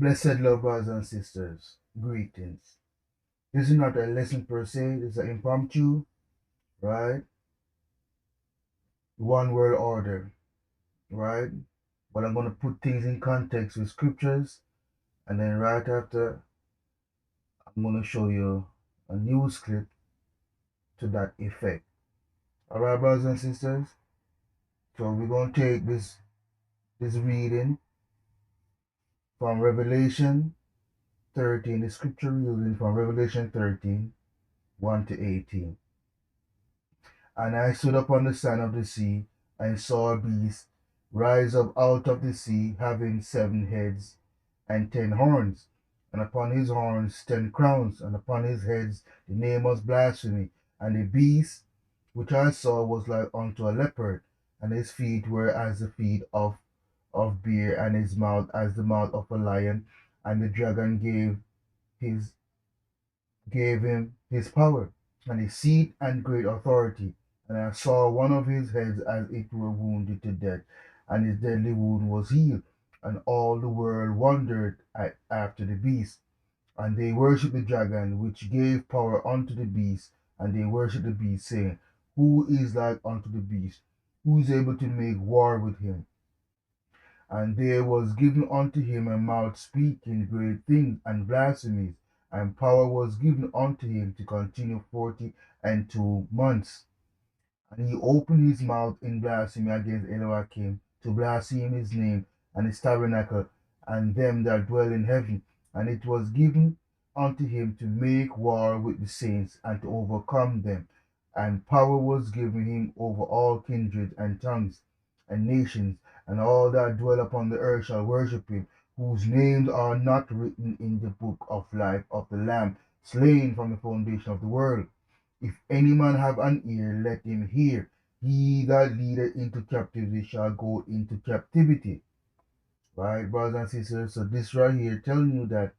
Blessed love, brothers and sisters, greetings. This is not a lesson per se, it's an impromptu, right? One world order, right? But I'm going to put things in context with scriptures, and then right after, I'm going to show you a news clip to that effect. All right, brothers and sisters? So we're going to take this reading from Revelation 13, the scripture reading from Revelation 13, 1 to 18. And I stood upon the sand of the sea, and saw a beast rise up out of the sea, having 7 heads and 10 horns, and upon his horns 10 crowns, and upon his heads the name was blasphemy. And the beast which I saw was like unto a leopard, and his feet were as the feet of bear, and his mouth as the mouth of a lion. And the dragon his gave him his power, and his seat and great authority. And I saw one of his heads as it were wounded to death, and his deadly wound was healed. And all the world wondered after the beast. And they worshipped the dragon, which gave power unto the beast. And they worshipped the beast, saying, Who is like unto the beast? Who is able to make war with him? And there was given unto him a mouth speaking great things and blasphemies, and power was given unto him to continue 40 and 2 months. And he opened his mouth in blasphemy against Elohim, to blaspheme his name and his tabernacle, and them that dwell in heaven. And it was given unto him to make war with the saints, and to overcome them. And power was given him over all kindreds and tongues and nations, and all that dwell upon the earth shall worship him, whose names are not written in the book of life of the Lamb, slain from the foundation of the world. If any man have an ear, let him hear. He that leadeth into captivity shall go into captivity. Right, brothers and sisters? So this right here telling you that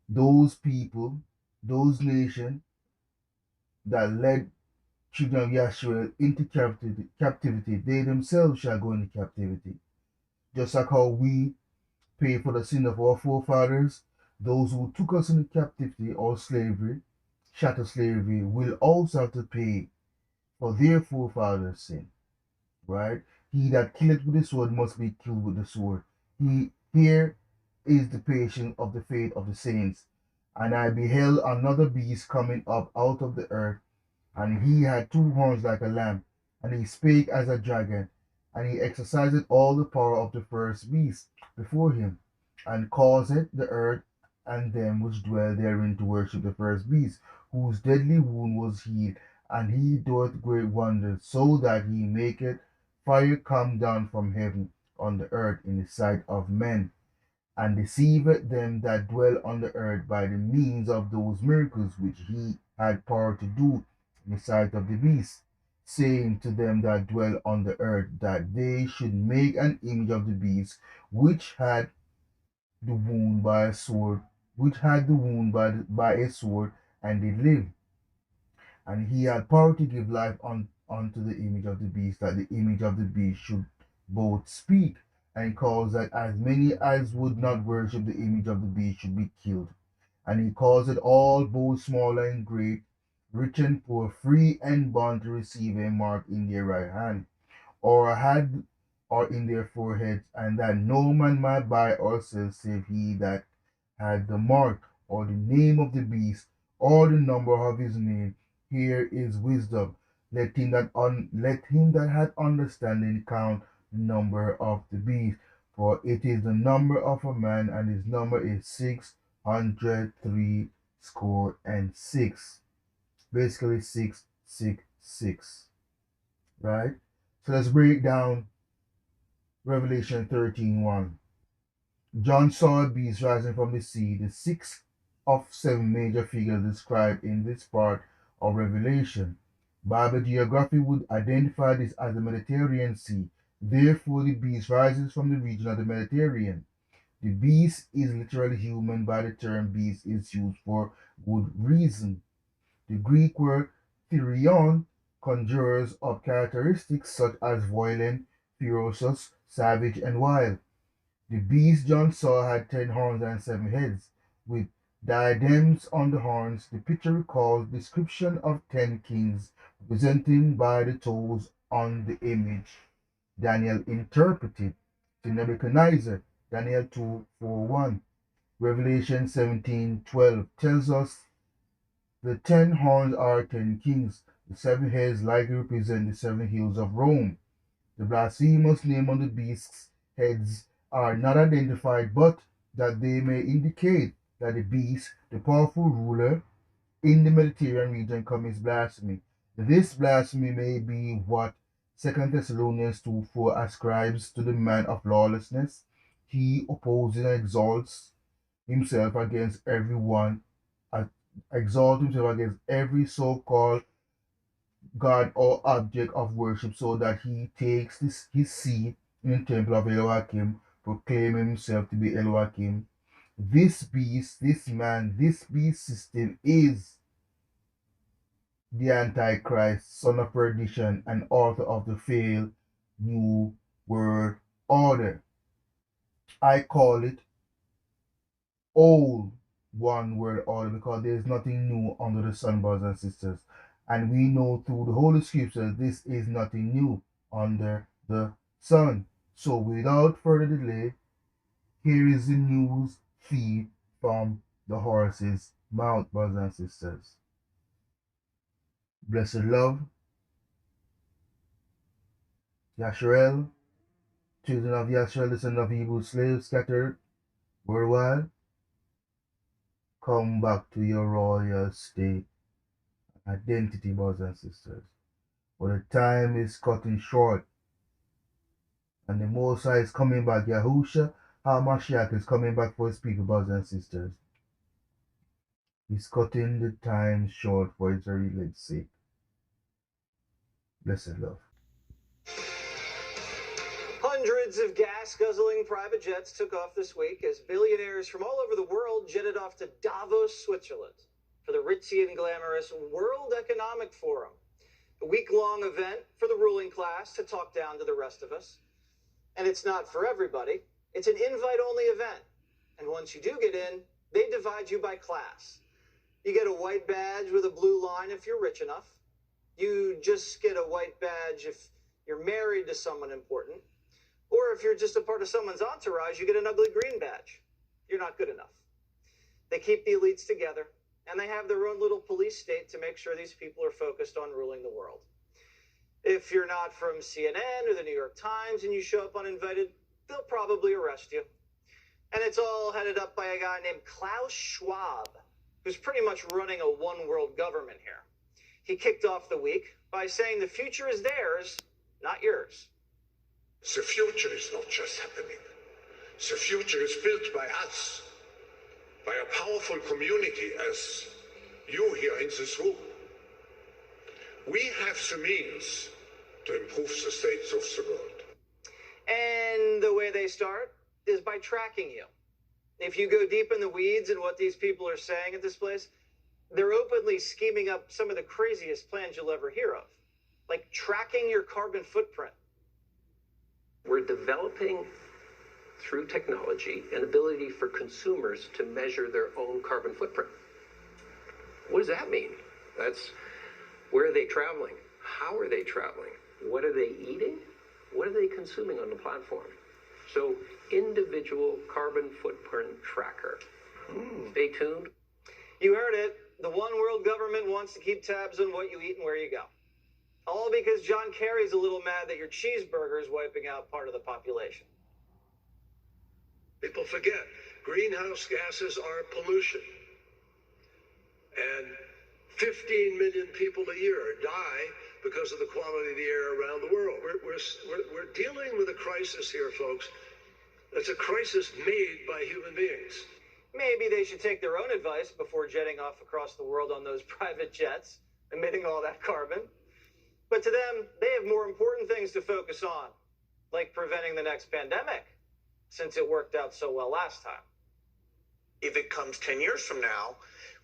those people, those nations that led children of Yahshua into captivity, they themselves shall go into captivity. Just like how we pay for the sin of our forefathers, those who took us into captivity or slavery, chattel slavery, will also have to pay for their forefathers' sin. Right? He that killeth with the sword must be killed with the sword. Here is the patience of the faith of the saints. And I beheld another beast coming up out of the earth, and he had 2 horns like a lamb, and he spake as a dragon, and he exercised all the power of the first beast before him, and caused the earth and them which dwell therein to worship the first beast, whose deadly wound was healed. And he doeth great wonders, so that he maketh fire come down from heaven on the earth in the sight of men, and deceiveth them that dwell on the earth by the means of those miracles which he had power to do in the sight of the beast, saying to them that dwell on the earth that they should make an image of the beast which had the wound by a sword, by a sword, and did live. And he had power to give life unto the image of the beast, that the image of the beast should both speak, and cause that as many as would not worship the image of the beast should be killed. And he caused all, both small and great, rich and poor, free and bond, to receive a mark in their right hand, or in their foreheads, and that no man might buy or sell save he that had the mark, or the name of the beast, or the number of his name. Here is wisdom. Let him that hath understanding count the number of the beast, for it is the number of a man, and his number is 666. Basically 666. Right? So let's break down Revelation 13:1. John saw a beast rising from the sea, the sixth of 7 major figures described in this part of Revelation. Bible geography would identify this as the Mediterranean Sea. Therefore, the beast rises from the region of the Mediterranean. The beast is literally human, by the term beast is used for good reason. The Greek word therion conjures up characteristics such as violent, ferocious, savage, and wild. The beast John saw had 10 horns and 7 heads, with diadems on the horns. The picture recalls the description of 10 kings, represented by the toes on the image. Daniel interpreted to Nebuchadnezzar, Daniel 2:4-1. Revelation 17:12 tells us the 10 horns are 10 kings. The 7 heads likely represent the 7 hills of Rome. The blasphemous name on the beast's heads are not identified, but that they may indicate that the beast, the powerful ruler in the Mediterranean region, commits blasphemy. This blasphemy may be what 2 Thessalonians 2:4 ascribes to the man of lawlessness. He opposes and himself against everyone, exalts himself against every so-called God or object of worship, so that he takes his seat in the temple of Elohim, proclaiming himself to be Elohim. This beast, this man, this beast system is the Antichrist, son of perdition, and author of the failed New World Order. I call it old one world order because there is nothing new under the sun, brothers and sisters. And we know through the Holy Scriptures this is nothing new under the sun. So without further delay, here is the news feed from the horse's mouth, brothers and sisters. Blessed love, Yasharel, children of Yasharel, the son of Hebrew slaves scattered worldwide, come back to your royal state identity, brothers and sisters. For the time is cutting short, and the Most High is coming back. Yahusha HaMashiach is coming back for his people, brothers and sisters. He's cutting the time short for his very elect's sake. Blessed love. Hundreds of gas-guzzling private jets took off this week as billionaires from all over the world jetted off to Davos, Switzerland for the ritzy and glamorous World Economic Forum, a week-long event for the ruling class to talk down to the rest of us. And it's not for everybody. It's an invite-only event. And once you do get in, they divide you by class. You get a white badge with a blue line if you're rich enough. You just get a white badge if you're married to someone important. Or if you're just a part of someone's entourage, you get an ugly green badge. You're not good enough. They keep the elites together, and they have their own little police state to make sure these people are focused on ruling the world. If you're not from CNN or the New York Times and you show up uninvited, they'll probably arrest you. And it's all headed up by a guy named Klaus Schwab, who's pretty much running a one-world government here. He kicked off the week by saying the future is theirs, not yours. The future is not just happening. The future is built by us, by a powerful community as you here in this room. We have the means to improve the states of the world. And the way they start is by tracking you. If you go deep in the weeds in what these people are saying at this place, they're openly scheming up some of the craziest plans you'll ever hear of, like tracking your carbon footprint. We're developing, through technology, an ability for consumers to measure their own carbon footprint. What does that mean? That's where are they traveling? How are they traveling? What are they eating? What are they consuming on the platform? So, individual carbon footprint tracker. Stay tuned. You heard it. The one world government wants to keep tabs on what you eat and where you go. All because John Kerry's a little mad that your cheeseburger is wiping out part of the population. People forget, greenhouse gases are pollution. And 15 million people a year die because of the quality of the air around the world. We're dealing with a crisis here, folks. It's a crisis made by human beings. Maybe they should take their own advice before jetting off across the world on those private jets, emitting all that carbon. But to them, they have more important things to focus on, like preventing the next pandemic, since it worked out so well last time. If it comes 10 years from now,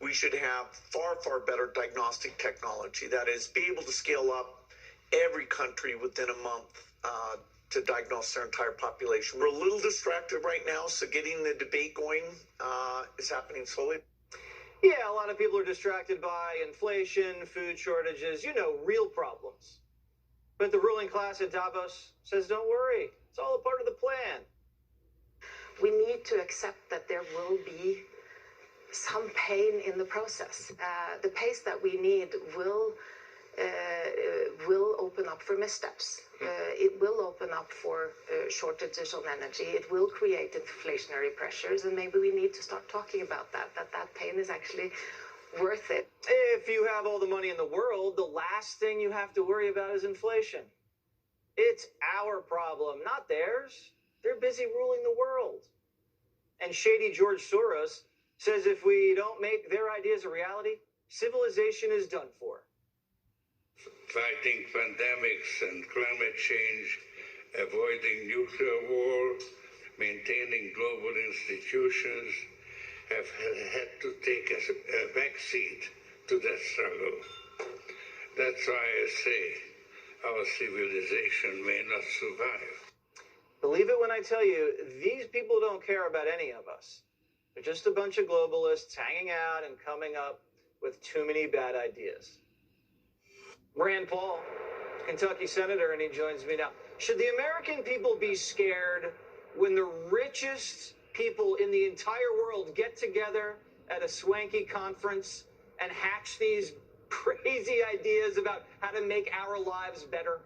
we should have far, far better diagnostic technology. That is, be able to scale up every country within a month, to diagnose their entire population. We're a little distracted right now, so getting the debate going is happening slowly. Yeah, a lot of people are distracted by inflation, food shortages, real problems. But the ruling class at Davos says, don't worry, it's all a part of the plan. We need to accept that there will be some pain in the process. The pace that we need will open up for missteps. It will open up for shortages of energy. It will create inflationary pressures, and maybe we need to start talking about that pain is actually worth it. If you have all the money in the world, the last thing you have to worry about is inflation. It's our problem, not theirs. They're busy ruling the world. And shady George Soros says if we don't make their ideas a reality, civilization is done for. Fighting pandemics and climate change, avoiding nuclear war, maintaining global institutions have had to take a backseat to that struggle. That's why I say our civilization may not survive. Believe it when I tell you, these people don't care about any of us. They're just a bunch of globalists hanging out and coming up with too many bad ideas. Rand Paul, Kentucky senator, and he joins me now. Should the American people be scared when the richest people in the entire world get together at a swanky conference and hatch these crazy ideas about how to make our lives better?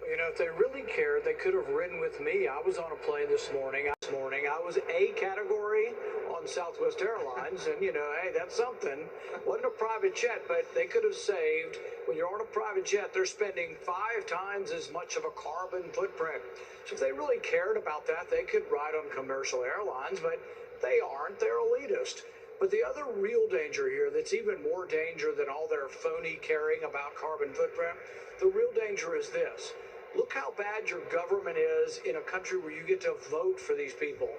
If they really cared, they could have ridden with me. I was on a plane this morning. I was A category on Southwest Airlines, and, hey, that's something. Wasn't a private jet, but they could have saved. When you're on a private jet, they're spending 5 times as much of a carbon footprint. So if they really cared about that, they could ride on commercial airlines, but they aren't. They're elitist. But the other real danger here that's even more danger than all their phony caring about carbon footprint, the real danger is this. Look how bad your government is in a country where you get to vote for these people.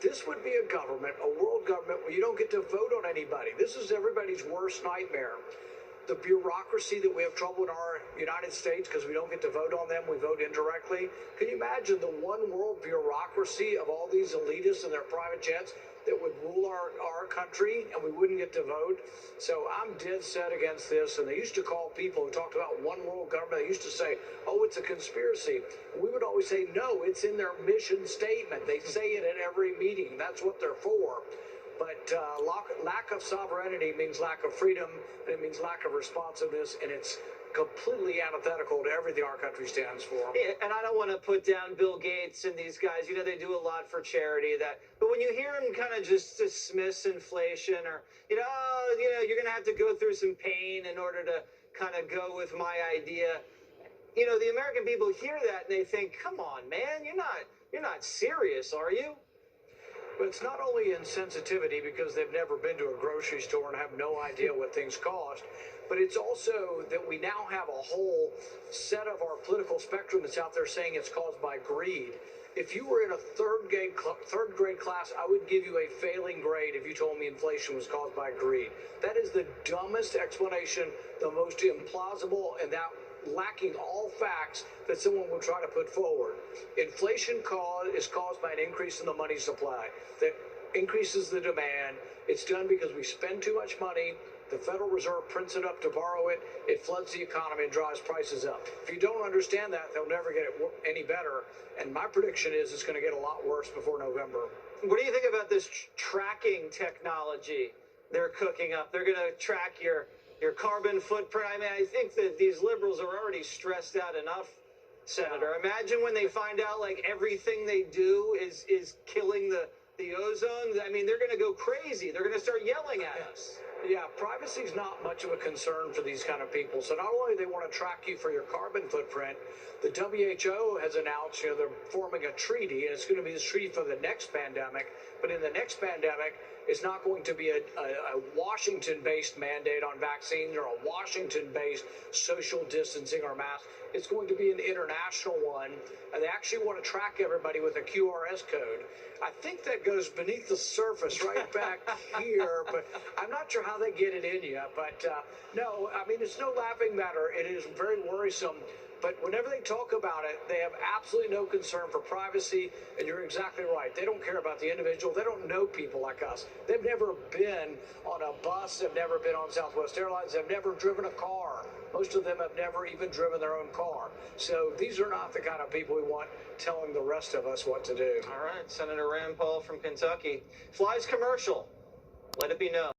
This would be a government, a world government, where you don't get to vote on anybody. This is everybody's worst nightmare. The bureaucracy that we have trouble in our United States because we don't get to vote on them, we vote indirectly. Can you imagine the one world bureaucracy of all these elitists and their private jets that would rule our country and we wouldn't get to vote? So I'm dead set against this. And they used to call people who talked about one world government, they used to say, oh, it's a conspiracy. And we would always say, no, it's in their mission statement. They say it at every meeting. That's what they're for. But lack of sovereignty means lack of freedom, and it means lack of responsiveness, and it's completely antithetical to everything our country stands for. Yeah, and I don't want to put down Bill Gates and these guys. They do a lot for charity. But when you hear them kind of just dismiss inflation, or you're going to have to go through some pain in order to kind of go with my idea. The American people hear that and they think, "Come on, man, you're not serious, are you?" But it's not only insensitivity because they've never been to a grocery store and have no idea what things cost, but it's also that we now have a whole set of our political spectrum that's out there saying it's caused by greed. If you were in a third grade class, I would give you a failing grade if you told me inflation was caused by greed. That is the dumbest explanation, the most implausible, and that lacking all facts that someone would try to put forward. Inflation is caused by an increase in the money supply that increases the demand. It's done because we spend too much money. The Federal Reserve prints it up to borrow it. It floods the economy and drives prices up. If you don't understand that, they'll never get it any better. And my prediction is it's going to get a lot worse before November. What do you think about this tracking technology they're cooking up? They're going to track your carbon footprint. I mean, I think that these liberals are already stressed out enough, Senator. Imagine when they find out, like, everything they do is killing the ozone. I mean, they're going to go crazy. They're going to start yelling at us. Yeah, privacy is not much of a concern for these kind of people. So not only do they want to track you for your carbon footprint, the WHO has announced, they're forming a treaty, and it's going to be this treaty for the next pandemic. But in the next pandemic, it's not going to be a Washington-based mandate on vaccines or a Washington-based social distancing or masks. It's going to be an international one, and they actually want to track everybody with a QRS code. I think that goes beneath the surface right back here, but I'm not sure how they get it in you. But no, I mean, it's no laughing matter. It is very worrisome. But whenever they talk about it, they have absolutely no concern for privacy. And you're exactly right. They don't care about the individual. They don't know people like us. They've never been on a bus. They've never been on Southwest Airlines. They've never driven a car. Most of them have never even driven their own car. So these are not the kind of people we want telling the rest of us what to do. All right, Senator Rand Paul from Kentucky flies commercial. Let it be known.